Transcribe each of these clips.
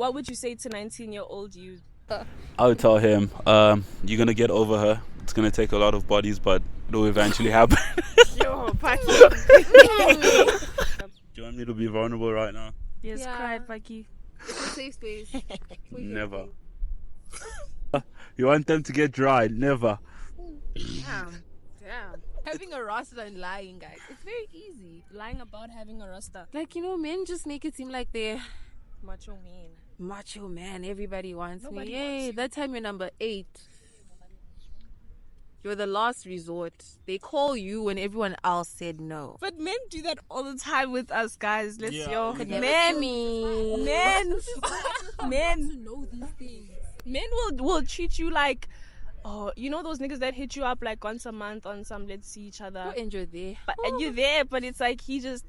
What would you say to 19-year-old you? I would tell him, you're going to get over her. It's going to take a lot of bodies, but it'll eventually happen. Yo, Paki. Do you want me to be vulnerable right now? Yes, cry, Paki. It's a safe space. Never. You want them to get dry? Never. Damn. Having a roster and lying, guys. It's very easy. Lying about having a roster. Like, men just make it seem like they're Macho man. macho man. Everybody wants Nobody me. Yay, wants that time you're number 8. You're the last resort. They call you when everyone else said no. But men do that all the time with us, guys. Let's Yeah. men To know these things. men will treat you like, oh, you know those niggas that hit you up like once a month on some let's see each other. And you're there. But and you're there, but it's like he's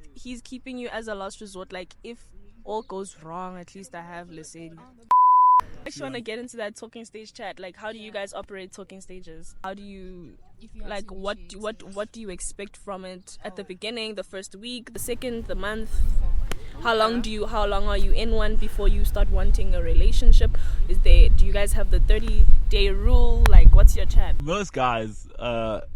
keeping you as a last resort. Like if all goes wrong, at least I have Lesedi. I actually want to get into that talking stage chat. Like, how do you guys operate talking stages? How do you like what do you expect from it at the beginning, the first week, the second, the month? How long are you in one before you start wanting a relationship? Do you guys have the 30-day rule? Like, what's your chat? Most guys,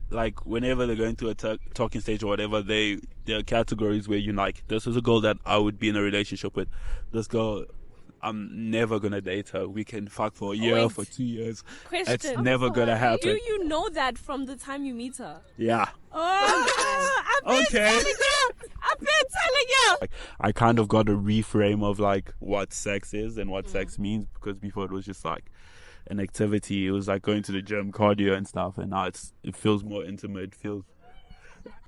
like whenever they're going to a talking stage or whatever, there are categories where you're like, this is a girl that I would be in a relationship with. This girl, I'm never gonna date her. We can fuck for a year, for 2 years. Question. It's never gonna happen. Do you know that from the time you meet her? Yeah. Oh, I've been telling you. Like, I kind of got a reframe of like what sex is and what sex means, because before it was just like an activity. It was like going to the gym, cardio and stuff, and now it feels more intimate.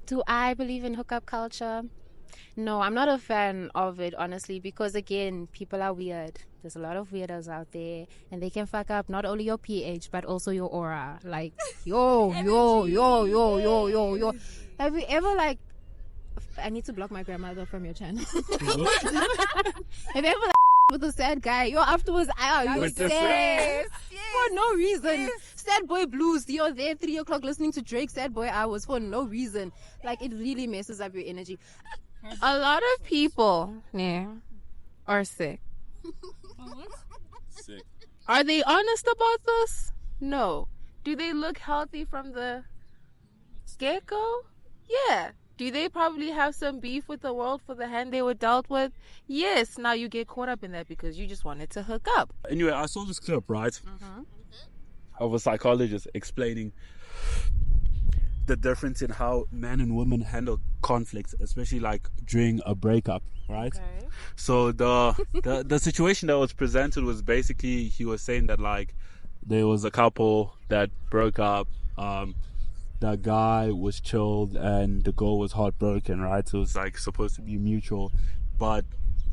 Do I believe in hookup culture? No, I'm not a fan of it, honestly, because again, people are weird. There's a lot of weirdos out there, and they can fuck up not only your pH, but also your aura. Like, yo. Have you ever, like, I need to block my grandmother from your channel. Have you ever, with a sad guy? Yo, afterwards, you sad. For no reason. Sad boy blues. You're there 3 o'clock listening to Drake sad boy hours for no reason. Like, it really messes up your energy. A lot of people are sick. Sick. Are they honest about this? No. Do they look healthy from the get-go? Yeah. Do they probably have some beef with the world for the hand they were dealt with? Yes. Now you get caught up in that because you just wanted to hook up. Anyway, I saw this clip, right? Of a psychologist explaining the difference in how men and women handle conflicts, especially like during a breakup, right? Okay. So the situation that was presented was basically, he was saying that like there was a couple that broke up, the guy was chilled and the girl was heartbroken, right? So it was like supposed to be mutual, but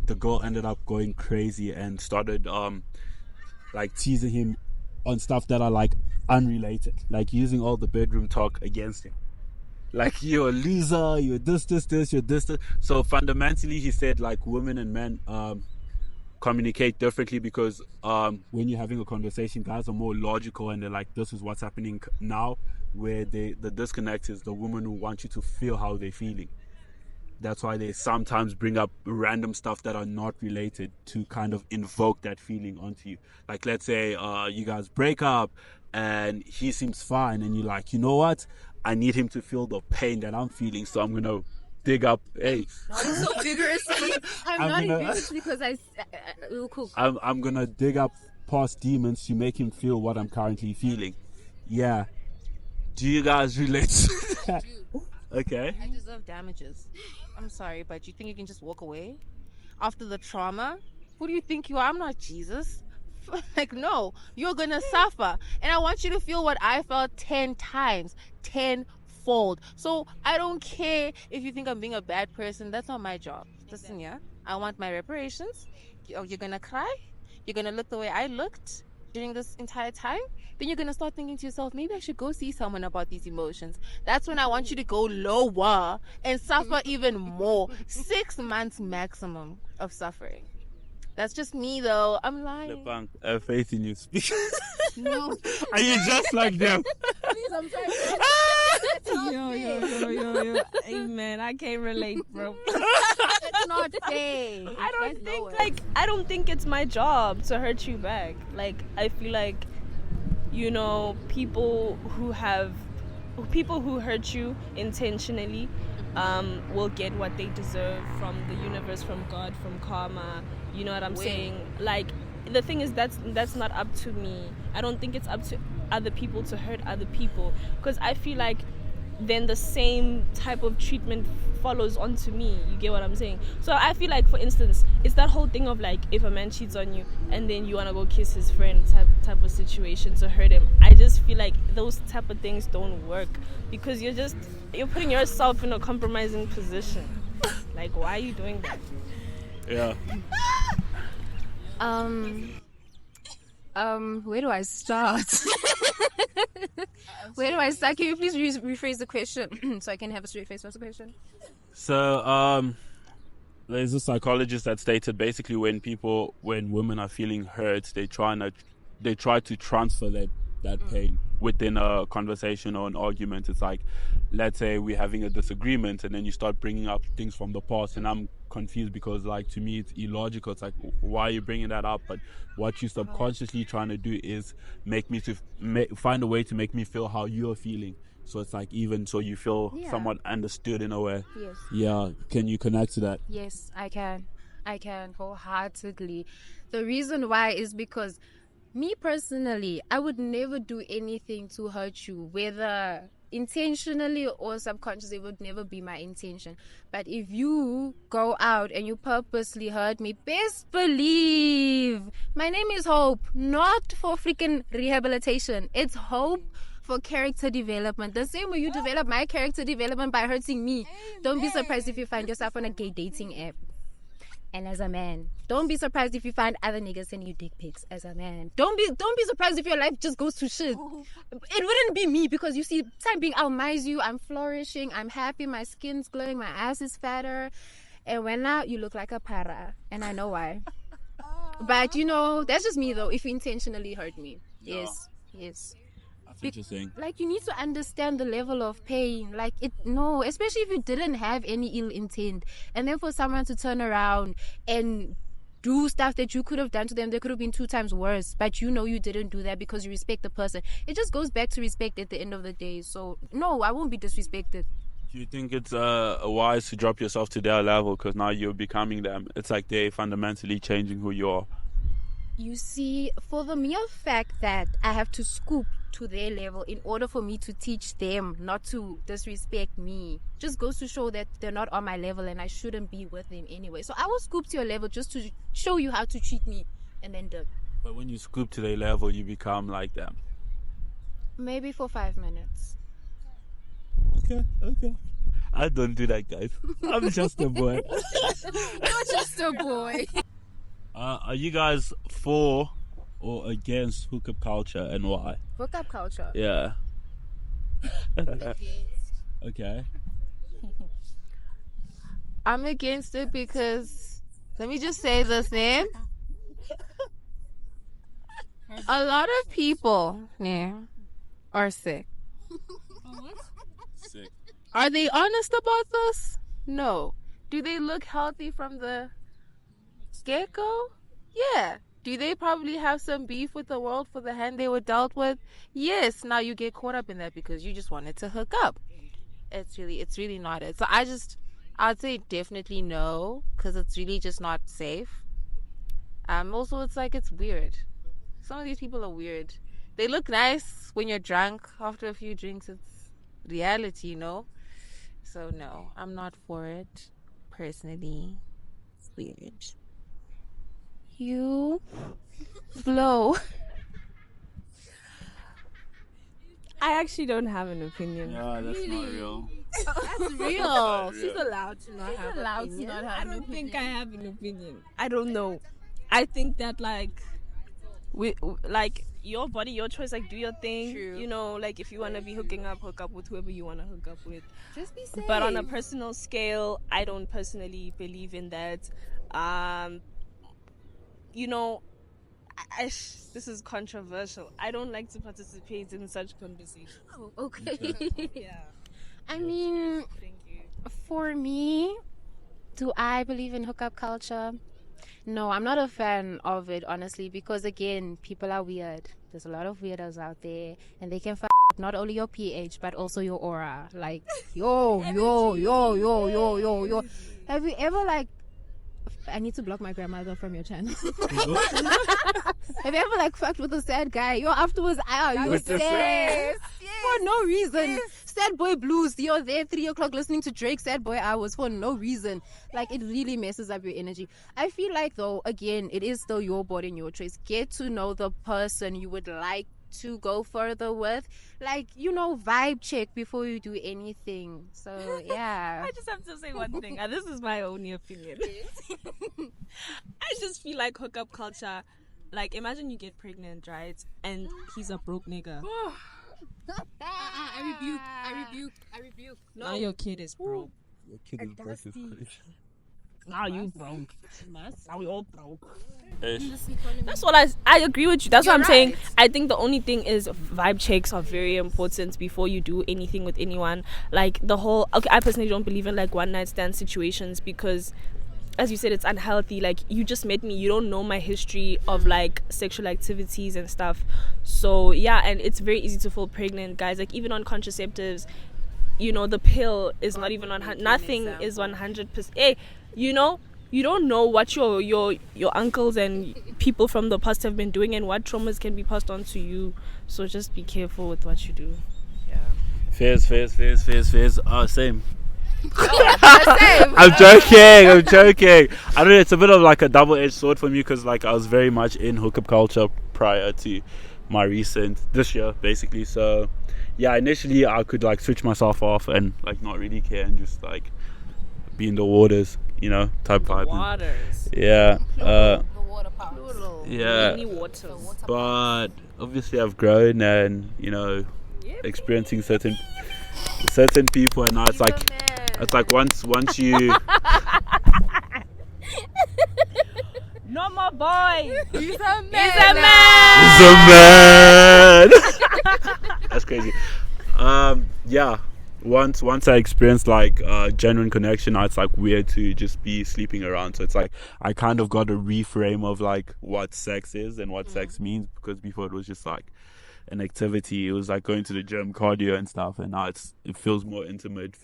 the girl ended up going crazy and started like teasing him on stuff that are like unrelated, like using all the bedroom talk against him. Like, you're a loser, you're this, you're this. So fundamentally, he said like women and men communicate differently because when you're having a conversation, guys are more logical and they're like, this is what's happening now, where the disconnect is the woman who wants you to feel how they're feeling. That's why they sometimes bring up random stuff that are not related to kind of invoke that feeling onto you. Like, let's say you guys break up and he seems fine and you're like, you know what? I need him to feel the pain that I'm feeling, so I'm going to dig up, hey. Not so vigorously. I'm not vigorously because I'm going to dig up past demons to make him feel what I'm currently feeling. Yeah. Do you guys relate to that? Okay. I deserve damages. I'm sorry, but you think you can just walk away after the trauma? Who do you think you are? I'm not Jesus. Like, no, you're gonna suffer, and I want you to feel what I felt 10 times, 10-fold. So I don't care if you think I'm being a bad person. That's not my job. Listen, yeah, I want my reparations. You're gonna cry. You're gonna look the way I looked during this entire time. Then you're gonna start thinking to yourself, maybe I should go see someone about these emotions. That's when I want you to go lower and suffer even more. 6 months maximum of suffering. That's just me, though. I'm lying. Bank, I have faith in you. Speak. No. Are you just like them? Please, I'm trying to Yo. Amen. I can't relate, bro. That's not fair. I don't think it's my job to hurt you back. Like, I feel like, you know, people who hurt you intentionally will get what they deserve from the universe, from God, from karma. You know what I'm saying? Like, the thing is, that's not up to me. I don't think it's up to other people to hurt other people, because I feel like then the same type of treatment follows onto me. You get what I'm saying? So I feel like, for instance, it's that whole thing of like, if a man cheats on you and then you want to go kiss his friend type of situation to hurt him. I just feel like those type of things don't work, because you're putting yourself in a compromising position. Like, why are you doing that? Yeah. Where do I start? Where do I start? Can you please rephrase the question so I can have a straight face? What's the question? So, there's a psychologist that stated basically when women are feeling hurt, they try to transfer that pain within a conversation or an argument. It's like, let's say we're having a disagreement and then you start bringing up things from the past, and I'm confused because, like, to me it's illogical. It's like, why are you bringing that up? But what you subconsciously trying to do is make me find a way to make me feel how you're feeling. So it's like, even so you feel somewhat understood in a way. Yes. Yeah. Can you connect to that? Yes, I can wholeheartedly. The reason why is because me personally, I would never do anything to hurt you, whether intentionally or subconsciously. It would never be my intention. But if you go out and you purposely hurt me, best believe my name is Hope, not for freaking rehabilitation. It's Hope for character development. The same way you develop my character development by hurting me. Don't be surprised if you find yourself on a gay dating app. And as a man, don't be surprised if you find other niggas sending you dick pics. As a man, don't be surprised if your life just goes to shit. It wouldn't be me, because you see, time being, I'll miss you. I'm flourishing. I'm happy. My skin's glowing. My ass is fatter. And when now you look like a para, and I know why. But you know, that's just me though. If you intentionally hurt me, yes. That's interesting. Like, you need to understand the level of pain. Like, especially if you didn't have any ill intent, and then for someone to turn around and do stuff that you could have done to them, they could have been 2 times worse, but you know you didn't do that because you respect the person. It just goes back to respect at the end of the day. So no, I won't be disrespected. Do you think it's wise to drop yourself to their level, because now you're becoming them? It's like they're fundamentally changing who you are. You see, for the mere fact that I have to scoop to their level in order for me to teach them not to disrespect me, just goes to show that they're not on my level and I shouldn't be with them anyway. So I will scoop to your level just to show you how to treat me, and then dip. But when you scoop to their level, you become like them. Maybe for 5 minutes. Okay. I don't do that, guys. I'm just a boy. You're just a boy. Are you guys for or against hookup culture, and why? Hookup culture? Yeah. Okay. I'm against it because, let me just say this name. A lot of people are sick. Sick. Are they honest about this? No. Do they look healthy from the get-go? Yeah. Do they probably have some beef with the world for the hand they were dealt with? Yes. Now you get caught up in that because you just wanted to hook up. It's really not it. So I'd say definitely no, because it's really just not safe. Also, it's like, it's weird. Some of these people are weird. They look nice when you're drunk. After a few drinks, it's reality, you know? So no, I'm not for it, personally. It's weird. You blow. I actually don't have an opinion. Yeah, that's not real. That's real. She's allowed to not have an opinion. I don't think I have an opinion. I don't know. I think that like your body, your choice, like, do your thing. True. You know, like, if you want to be hooking up, hook up with whoever you want to hook up with. Just be safe. But on a personal scale, I don't personally believe in that. You know, this is controversial. I don't like to participate in such conversations. Oh, okay. Yeah. I mean, Thank you. for me, Do I believe in hookup culture? No, I'm not a fan of it, honestly, because again, people are weird. There's a lot of weirdos out there, and they can not only your pH, but also your aura. Like, yo. Have you ever, like, I need to block my grandmother from your channel. Have you ever, like, fucked with a sad guy? Yo, afterwards, you sad. For no reason. Sad boy blues. You're there 3 o'clock listening to Drake sad boy hours for no reason. Like, it really messes up your energy. I feel like, though, again, it is still your body and your choice. Get to know the person you would like to go further with. Like, vibe check before you do anything. So, yeah. I just have to say one thing. This is my only opinion. I just feel like hookup culture, like, imagine you get pregnant, right? And he's a broke nigga. I rebuke. No. Now your kid is broke. Your kid is broke. Now you broke. Now we all broke. Ish. That's what I agree with you. That's what I'm saying. right. I think the only thing is vibe checks are very important before you do anything with anyone. Like I personally don't believe in like one night stand situations because, as you said, it's unhealthy. Like, you just met me, you don't know my history of like sexual activities and stuff. So yeah, and it's very easy to fall pregnant, guys. Like, even on contraceptives, the pill is not even on. Nothing is 100%. Hey, you don't know what your uncles and people from the past have been doing and what traumas can be passed on to you. So just be careful with what you do. Yeah. Fairs. Same. Same. I'm joking. I don't know, it's a bit of like a double-edged sword for me because like I was very much in hookup culture prior to my this year basically. So yeah, initially I could like switch myself off and like not really care and just like be in the waters, type vibe. Waters. Yeah. The water parks. Yeah. Mini waters. But obviously I've grown and experiencing certain people, and now it's like once you No more boy. He's a man. He's a man. He's a man. That's crazy. Yeah. Once I experienced like genuine connection, now it's like weird to just be sleeping around. So it's like I kind of got a reframe of like what sex is and what sex means, because before it was just like an activity. It was like going to the gym, cardio and stuff, and now it feels more intimate.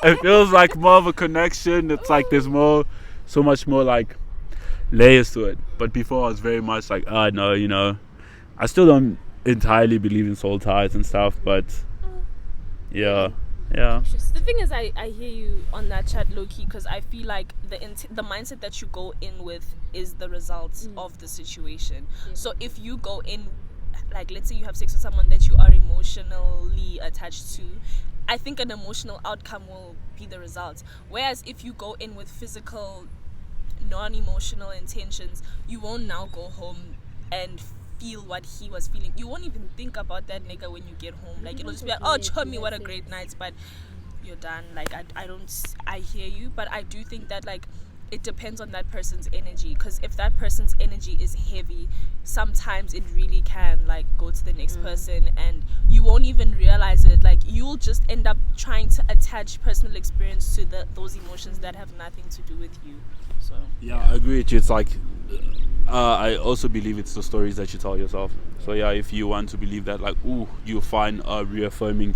It feels like more of a connection. It's like there's so much more like layers to it. But before I was very much like, no, I still don't entirely believe in soul ties and stuff, but yeah. The thing is, I hear you on that chat, low-key, because I feel like the mindset that you go in with is the result of the situation. So if you go in, like, let's say you have sex with someone that you are emotionally attached to, I think an emotional outcome will be the result. Whereas if you go in with physical, non-emotional intentions, you won't now go home and feel what he was feeling. You won't even think about that nigga when you get home. Like, it'll just be like, oh, chummy, what a great night, but you're done. Like, I hear you, but I do think that, like, it depends on that person's energy, because if that person's energy is heavy, sometimes it really can like go to the next person and you won't even realize it. Like, you'll just end up trying to attach personal experience to those emotions that have nothing to do with you. So yeah, I agree with you. It's like I also believe it's the stories that you tell yourself. So yeah, if you want to believe that, like, you'll find reaffirming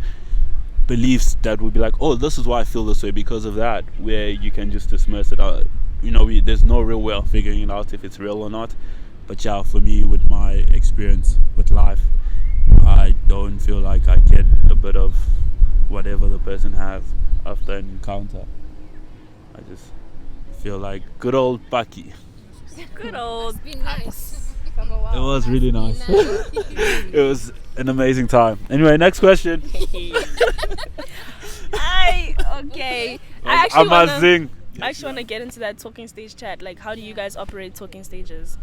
beliefs that will be like, oh, this is why I feel this way because of that, where you can just dismiss it. There's no real way of figuring it out if it's real or not. But yeah, for me, with my experience with life, I don't feel like I get a bit of whatever the person has after an encounter. I just feel like good old Paki. good old. It's been nice. It was really nice. It was an amazing time. Anyway, next question. Okay. I must actually want to get into that talking stage chat. Like, how do you guys operate talking stages?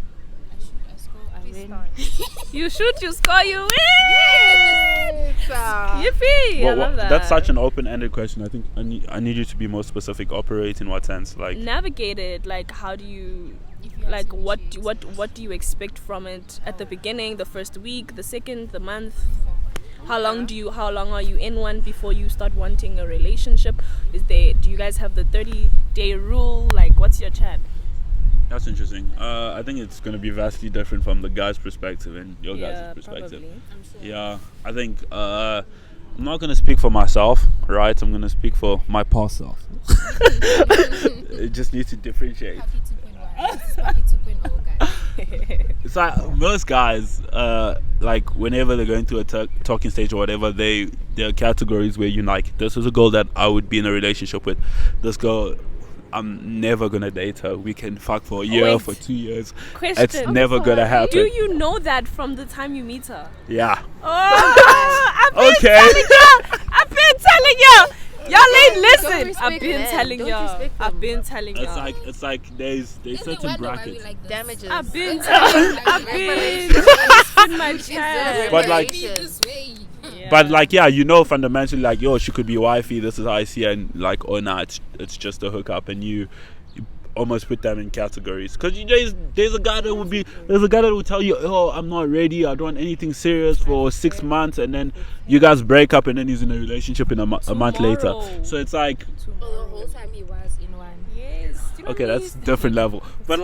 You shoot, you score, you win! Yippee! I love that. That's such an open-ended question. I think I need you to be more specific. Operate in what sense? Like, navigate it. Like, how do you, like, what do you expect from it at the beginning, the first week, the second, the month? How long are you in one before you start wanting a relationship? Do you guys have the 30-day rule? Like, what's your chat? That's interesting. I think it's going to be vastly different from the guy's perspective and your guys' perspective. Probably. Yeah, I think I'm not going to speak for myself, right? I'm going to speak for my past self. It just needs to differentiate. Paki 2.1. This is Paki 2.0, guys. It's like most guys, like whenever they're going through a talking stage or whatever, there are categories where you're like, this is a girl that I would be in a relationship with. This girl, I'm never gonna date her. We can fuck for a year, for 2 years. Question. It's never gonna happen. Do you know that from the time you meet her? Yeah. Oh, I've been telling y'all. Y'all ain't listen. I've been telling y'all. I've been telling y'all. It's like there's certain brackets. Damages. I've been in my chat. But like, but like, yeah, you know, fundamentally, like, yo, she could be wifey. This is how I see her, and like, oh no, it's just a hookup, and you almost put them in categories. Because there's a guy that will tell you, oh, I'm not ready, I don't want anything serious for 6 months, and then you guys break up, and then he's in a relationship in a month later. So it's like, the whole time he was in one. Yes. okay, that's different level. But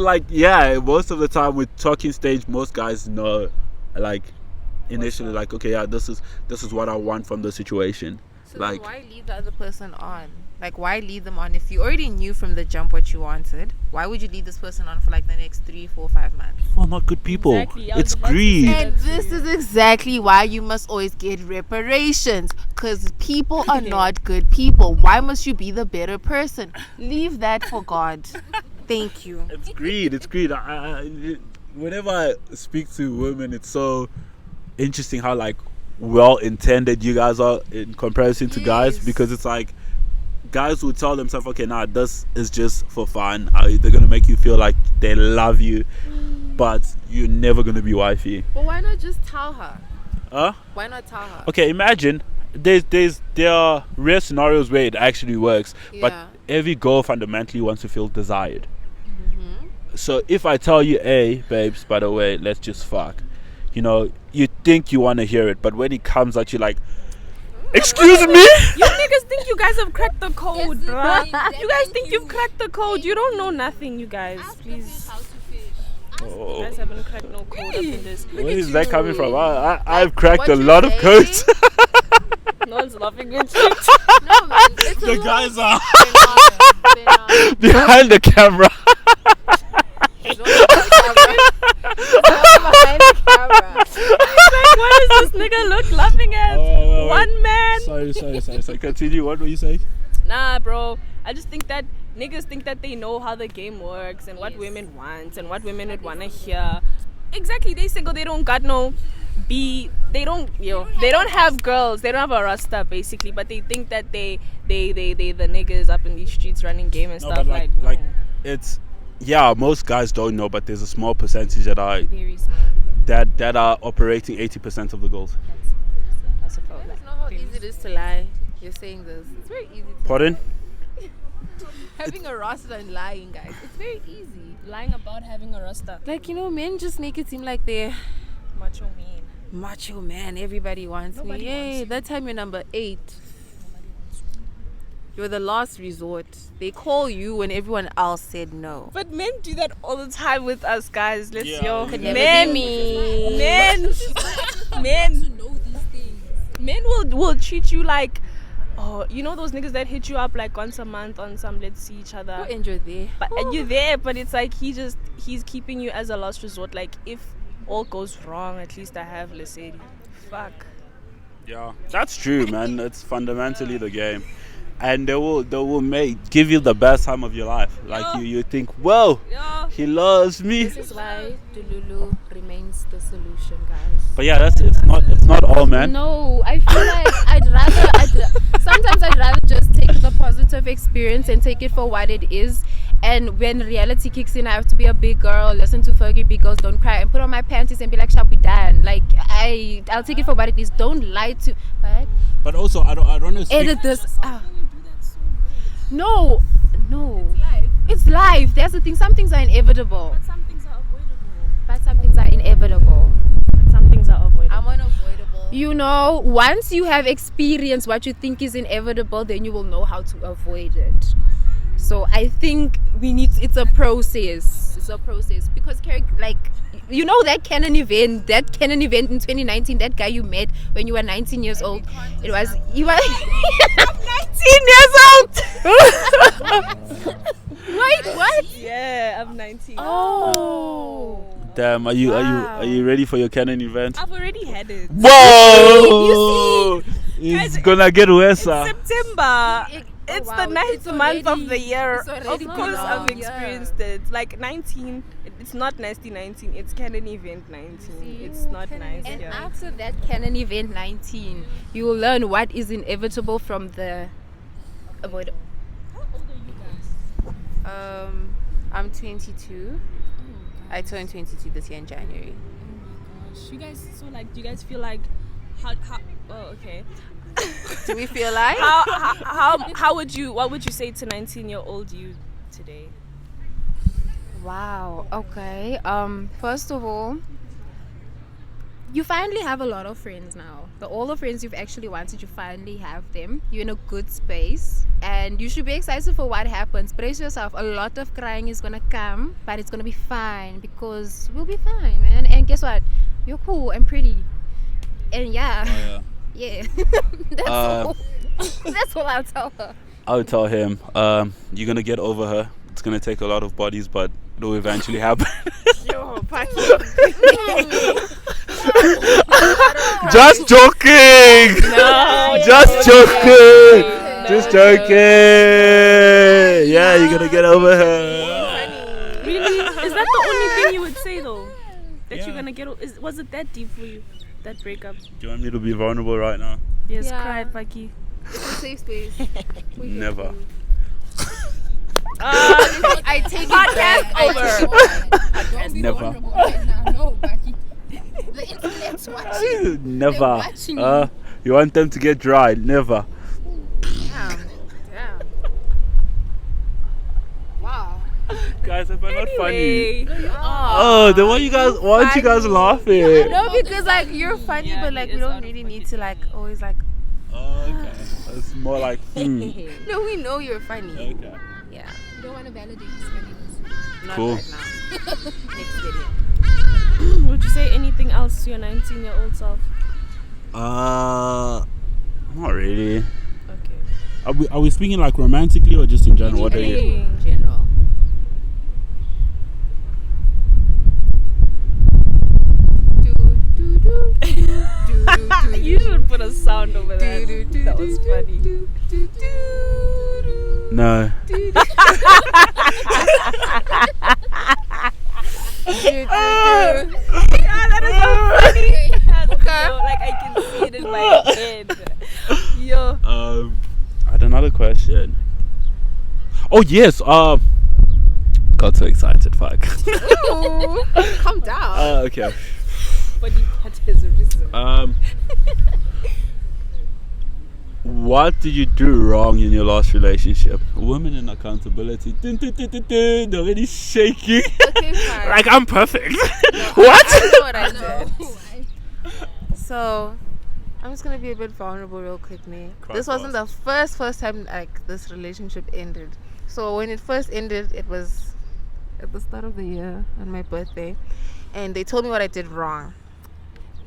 like, yeah, most of the time with talking stage, most guys know, like, initially, like, okay, yeah, this is what I want from the situation. So like, why leave the other person on? Like, why leave them on if you already knew from the jump what you wanted? Why would you leave this person on for like the next 3, 4, 5 months? well, not good people. Exactly, It's greed. And this is exactly why you must always get reparations, because people are not good people. Why must you be the better person? Leave that for God. Thank you. It's greed. It's greed. Whenever I speak to women, it's so interesting how like well intended you guys are in comparison to guys, because it's like guys will tell themselves, okay, nah, this is just for fun. They're gonna make you feel like they love you, but you're never gonna be wifey. But why not just tell her? Huh? Why not tell her? Okay, imagine there are rare scenarios where it actually works, but Yeah. every girl fundamentally wants to feel desired. So if I tell you, hey babes, by the way, let's just fuck, you know, you think you want to hear it, but when it comes out, you're like, excuse me? You niggas think you guys have cracked the code, Yes, bruh. they You guys make think you you've cracked the code. You don't know nothing, you guys. Please. How to fish. You guys haven't cracked no code up in this. Where is that coming from? I've cracked what a you lot of say? codes. No one's laughing at you. No, man. It's The guys are They're not. behind the camera. Behind the camera. Like, what does this nigga look laughing at? Wait. One man. Sorry. Continue. What were you saying? Nah, bro. I just think that niggas think that they know how the game works and what women want and what women would want to hear. Exactly. They single. They don't got no They don't have girls. They don't have a rasta basically. But they think that they the niggas up in these streets running game and No, stuff. but no. it's, yeah, most guys don't know, but there's a small percentage that are Very small. that are operating 80% of the goals. I suppose. You know how easy it is to lie? You're saying this. It's very easy to Pardon? having a roster and lying, guys. It's very easy. Lying about having a rasta. Like, you know, men just make it seem like they're Macho man. macho man. Everybody wants Nobody me. wants Yay, you. that time you're number 8. You're the last resort. They call you when everyone else said no. But men do that all the time with us guys. Let's Yeah, yo. Could never Men, be me. men, To men, know these things. men will treat you like, oh, you know those niggas that hit you up like once a month on some let's see each other. Go enjoy there. But and you're there, but it's like he's keeping you as a last resort. Like if all goes wrong, at least I have Lesedi. Fuck. Yeah, that's true, man. It's fundamentally the game, and they will give you the best time of your life. Like Yeah. you think, whoa, Yeah. he loves me. This is why Dululu remains the solution, guys. But yeah, it's not all, man. No, I feel like sometimes I'd rather just take the positive experience and take it for what it is. And when reality kicks in, I have to be a big girl, listen to Fergie, big girls don't cry, and put on my panties and be like, shall we done? Like I'll take it for what it is. Don't lie to what? But also, I don't want to speak. Edit this out. No. It's life. That's the thing. Some things are inevitable. Some things are avoidable. But some things are inevitable. Some things things are avoidable. I'm unavoidable. You know, once you have experienced what you think is inevitable, then you will know how to avoid it. So I think it's a process. It's a process because, like, you know, that canon event in 2019, that guy you met when you were 19 years old, you were 19 years old. Wait, what? Yeah, I'm 19. Oh. Damn, are you ready for your canon event? I've already had it. Whoa! It's gonna get worse. September. It's wow. the ninth It's month already- of the year. it's Of already course, long, I've yeah. experienced it. Like 19, it's not nasty 19. It's canon event 19. It's not nice. And Yeah. after that canon event 19, you will learn what is inevitable from the avoidable. How old are you guys? I'm 22. I turned 22 this year in January. Gosh, you guys. So like, do you guys feel like how? Oh, okay. Do we feel like? How would you? What would you say to 19-year-old you today? Wow. Okay. First of all, you finally have a lot of friends now. All the friends you've actually wanted, you finally have them. You're in a good space, and you should be excited for what happens. Brace yourself. A lot of crying is gonna come, but it's gonna be fine because we'll be fine, man. And guess what? You're cool and pretty, and yeah. Yeah, that's all. That's all I'll tell her. I would tell him, you're gonna get over her. It's gonna take a lot of bodies, but it'll eventually happen. Yo, Paki. Just joking. No. Just joking. Just joking. Yeah, you're gonna get over her. Really? Is that the only thing you would say though? That Yeah. you're gonna get? Was it that deep for you? That breakup? Do you want me to be vulnerable right now? Yes, Yeah. cry, Paki. It's a safe space. Never. I take Podcast it back. Never. No, Paki. The internet's watching. Never. watching You want them to get dry? Never. Damn. Wow. Guys, am I not funny? Anyway. Oh, then why you guys laughing? No, because like you're funny, Yeah, but like he we is don't out of really pocket. need to like always like. Oh, okay. It's more like, No, we know you're funny. Okay. Yeah. You don't want to validate his feelings. Not Cool. right now. Next video. Would you say anything else to your 19-year-old self? Not really. Okay. Are we speaking like romantically or just in general? What are you? In general. You should put a sound over that. That was funny. No. Yeah, that is so funny. Okay. Like I can see it in my head. Yo. I had another question. Oh yes. Got so excited. Fuck. Ooh, calm down. Okay. But that is a reason. What did you do wrong in your last relationship? Women in accountability. Dun, dun, dun, dun, dun. They're already shaking. Okay, fine. Like I'm perfect. I What? know what I did. So, I'm just gonna be a bit vulnerable real quickly. Cry This wasn't the fast. first time like this relationship ended. So when it first ended, it was at the start of the year on my birthday, and they told me what I did wrong.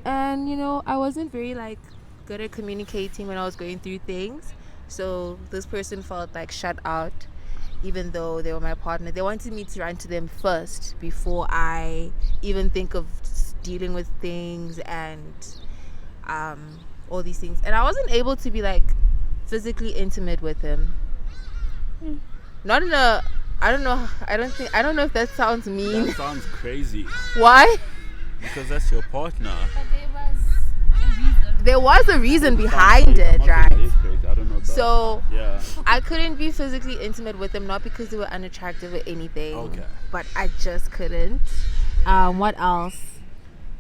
And you know, I wasn't very like good at communicating when I was going through things. So this person felt like shut out, even though they were my partner. They wanted me to run to them first before I even think of dealing with things and all these things. And I wasn't able to be like physically intimate with him. Not in a I don't know if that sounds mean. That sounds crazy. Why? Because that's your partner. There was a reason behind it, I'm not right? saying it is crazy. I don't know. So yeah. I couldn't be physically intimate with them, not because they were unattractive or anything. Okay. But I just couldn't. What else?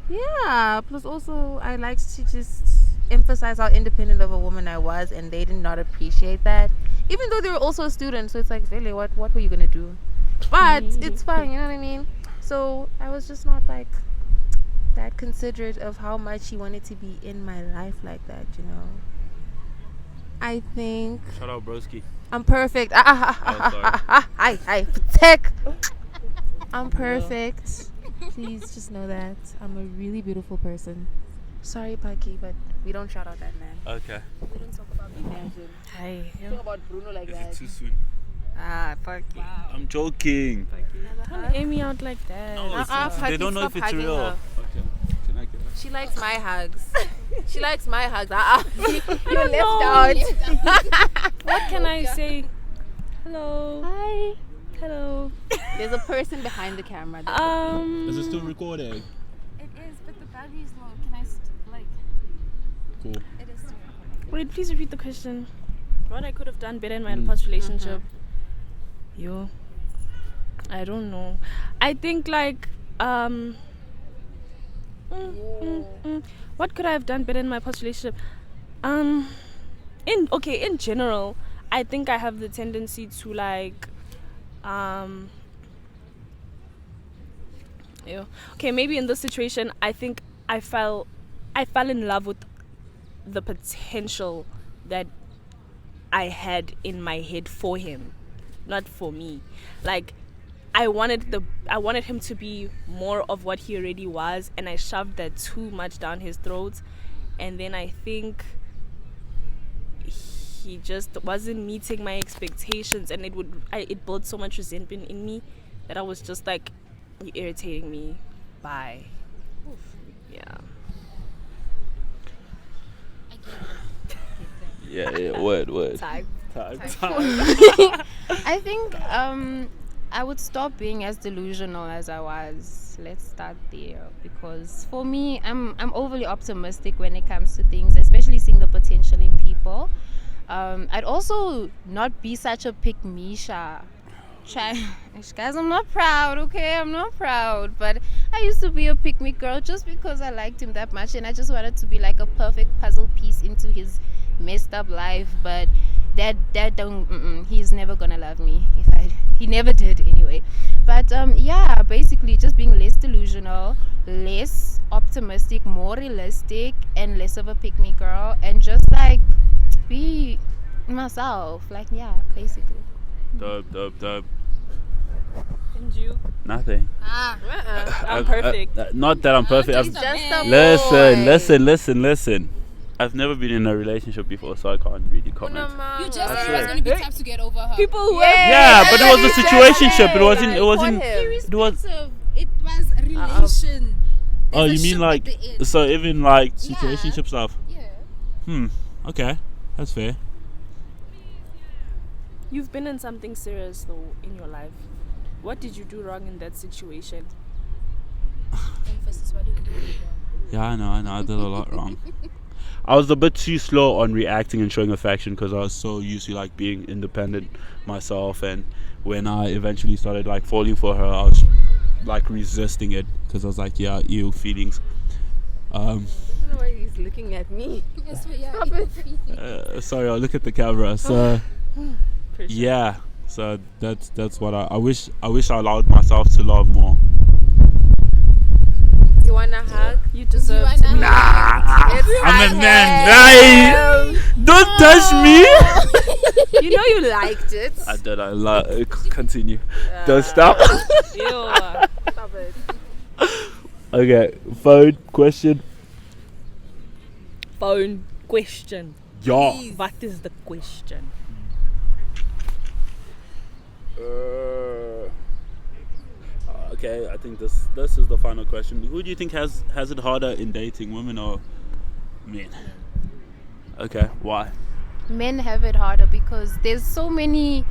Yeah. Plus, also, I liked to just emphasize how independent of a woman I was, and they did not appreciate that. Even though they were also a student, so it's like, really, what were you gonna do? But it's fine, you know what I mean? So I was just not like that considerate of how much he wanted to be in my life like that, you know. I think Shout out broski. I'm perfect. Hi, protect. I'm perfect. Please just know that I'm a really beautiful person. Sorry, Paki, but we don't shout out that man. Okay. We don't talk about Imagine. Hi. Talk about Bruno like Is that. it too soon? Fuck you. I'm joking. Don't aim me out like that. No, it's- they Paki, don't know stop if it's hugging real. her. Okay. Can I get that? She likes my hugs. She likes my hugs. You're left out. What can I say? Hello. Hi. Hello. There's a person behind the camera. Is it still recording? It is, but the battery is low. Can I Cool. It is still recording. Wait, please repeat the question. What I could have done better in my past relationship? Yo, I don't know. I think like what could I have done better in my past relationship? In general, I think I have the tendency to like maybe in this situation I think I fell in love with the potential that I had in my head for him, not for me. Like I wanted him to be more of what he already was, and I shoved that too much down his throat, and then I think he just wasn't meeting my expectations, and it built so much resentment in me that I was just like, you're irritating me. Bye. Yeah. Yeah, word. Type. Time. I think I would stop being as delusional as I was. Let's start there, because for me, I'm overly optimistic when it comes to things, especially seeing the potential in people. I'd also not be such a pick-me-sha. Guys, I'm not proud, okay? I'm not proud, but I used to be a pick-me girl just because I liked him that much, and I just wanted to be like a perfect puzzle piece into his messed up life. But that don't he's never gonna love me. He never did anyway. But basically just being less delusional, less optimistic, more realistic, and less of a pick-me girl, and just like be myself. Like, yeah, basically. Dope. And you? Nothing. I'm perfect. Not that I'm perfect. He's just a Listen. I've never been in a relationship before, so I can't really comment. You just I said it swear. was going to be tough to get over her. People who Yeah, but it was a situationship. It wasn't. It was. Irrespective, it was a relation. Oh, There's you a mean ship like at the end. so? Even like Yeah. situationship stuff. Yeah. Okay, that's fair. You've been in something serious though in your life. What did you do wrong in that situation? Emphasis, what did you do wrong? Yeah, I know. I did a lot wrong. I was a bit too slow on reacting and showing affection because I was so used to like being independent myself, and when I eventually started like falling for her, I was like resisting it because I was like, yeah, ew, feelings. I don't know why he's looking at me. Yes, stop it. Sorry, I'll look at the camera. So yeah, so that's what I wish I allowed myself to love more. You wanna hug? You deserve You to are be. not- I'm a man. Hey, don't touch me. You know you liked it. I did. Continue. Don't stop. Ew. Stop it. Okay, phone question. Phone question. Yeah. What is the question? Okay, I think this is the final question. Who do you think has it harder in dating, women or men? Okay, why? Men have it harder because there's so many,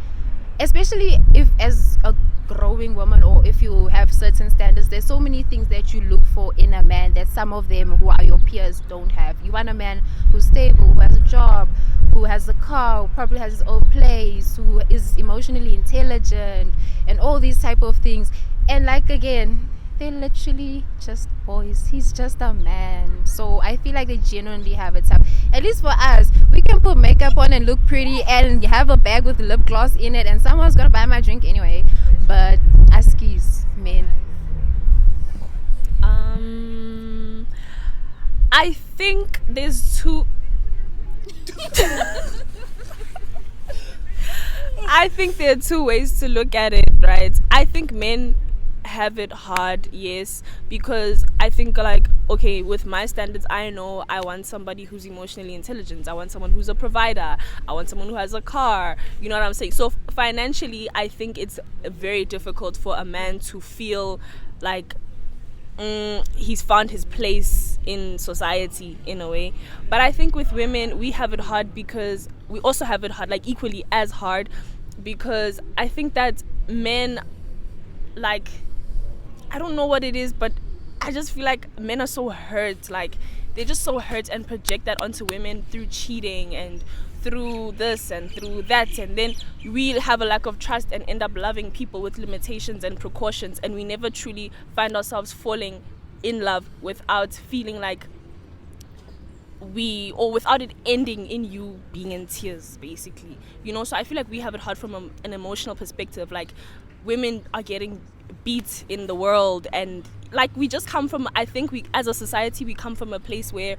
especially if as a growing woman or if you have certain standards, there's so many things that you look for in a man that some of them who are your peers don't have. You want a man who's stable, who has a job, who has a car, who probably has his own place, who is emotionally intelligent, and all these type of things. And like, again, they're literally just boys. He's just a man. So I feel like they genuinely have it tough. At least for us, we can put makeup on and look pretty and have a bag with lip gloss in it, and someone's gonna buy my drink anyway. But askies, men. think there's two. I think there are two ways to look at it, right? I think men have it hard, yes, because I think, like, okay, with my standards, I know I want somebody who's emotionally intelligent. I want someone who's a provider. I want someone who has a car. You know what I'm saying? So financially, I think it's very difficult for a man to feel like he's found his place in society in a way. But I think with women, we have it hard because we also have it hard, like equally as hard, because I think that men, like, I don't know what it is, but I just feel like men are so hurt. Like, they're just so hurt and project that onto women through cheating and through this and through that. And then we have a lack of trust and end up loving people with limitations and precautions. And we never truly find ourselves falling in love without feeling like without it ending in you being in tears, basically. You know, so I feel like we have it hard from an emotional perspective. Like, women are getting beat in the world, and like, we just come from, I think we as a society, we come from a place where,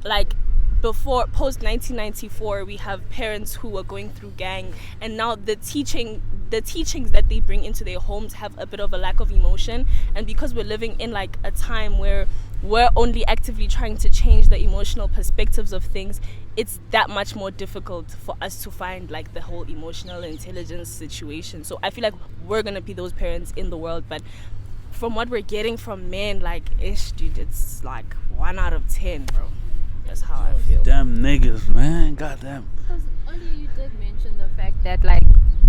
like, before post 1994, we have parents who are going through gang, and now the teachings that they bring into their homes have a bit of a lack of emotion. And because we're living in like a time where we're only actively trying to change the emotional perspectives of things, it's that much more difficult for us to find like the whole emotional intelligence situation. So I feel like we're gonna be those parents in the world, but from what we're getting from men, like, ish, dude, it's like 1 out of 10, bro. That's how I feel. Damn niggas, man. Goddamn. Because earlier you did mention the fact that, like,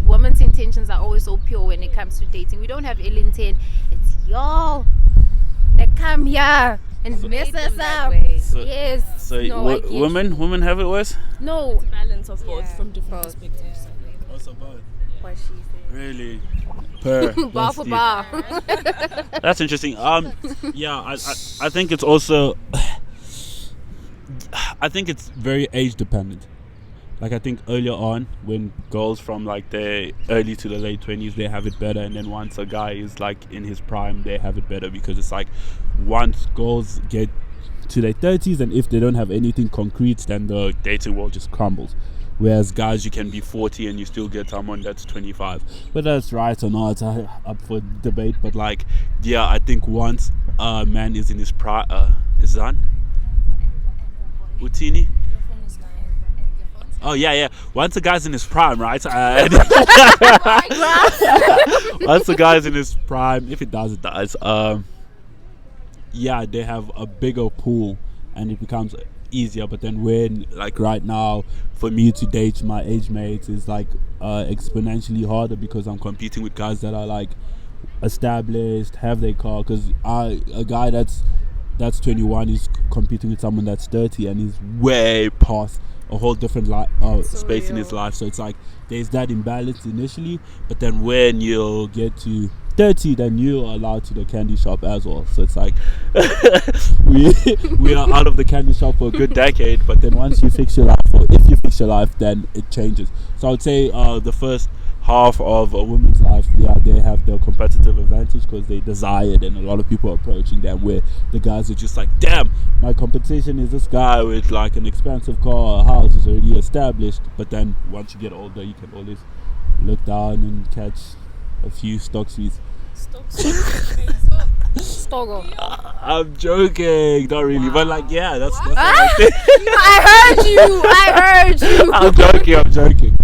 women's intentions are always so pure when it comes to dating. We don't have ill intent. It's y'all that come here and mess us up. Yes. So No, women have it worse? No. It's a balance of both Yeah, from different both. perspectives. Also both. What she said. Really? Per. Bar for bar. That's interesting. Yeah, I think it's also, I think it's very age dependent. Like, I think earlier on, when girls from like their early to the late 20s, they have it better, and then once a guy is like in his prime, they have it better, because it's like once girls get to their 30s, and if they don't have anything concrete, then the dating world just crumbles. Whereas guys, you can be 40 and you still get someone that's 25. Whether that's right or not, up for debate. But like, yeah, I think once a man is in his prime, is that Utini? Oh yeah. Once a guy's in his prime, right? Once a guy's in his prime, if it does, it does. Yeah, they have a bigger pool, and it becomes easier. But then when, like, right now, for me to date my age mates is like exponentially harder, because I'm competing with guys that are like established, have their car. Because a guy that's 21 is competing with someone that's 30, and he's way past a whole different space in his life. So it's like there's that imbalance initially, but then when you get to 30, then you're allowed to the candy shop as well. So it's like we are out of the candy shop for a good decade, but then once you fix your life, or if you fix your life, then it changes. So I would say the first half of a woman's life, they have the competitive advantage because they desire it, and a lot of people are approaching them, where the guys are just like, damn, my competition is this guy with like an expensive car, a house is already established. But then once you get older, you can always look down and catch a few stock sweets. Stoggle. I'm joking, not really, but like, yeah, that's what I think. I heard you. I'm joking.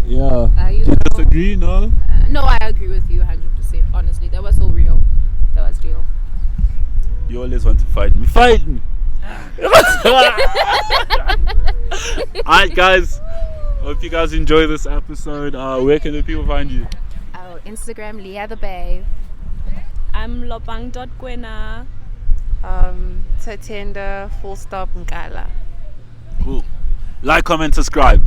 Yeah. Do you disagree? No? No, I agree with you 100%. Honestly, that was so real. That was real. You always want to fight me. Fight me! Alright, guys. Hope you guys enjoy this episode. Where can the people find you? Oh, Instagram, Leah the Babe. I'm lopang.kwena. Tatenda, full stop, Nkala. Cool. Like, comment, subscribe.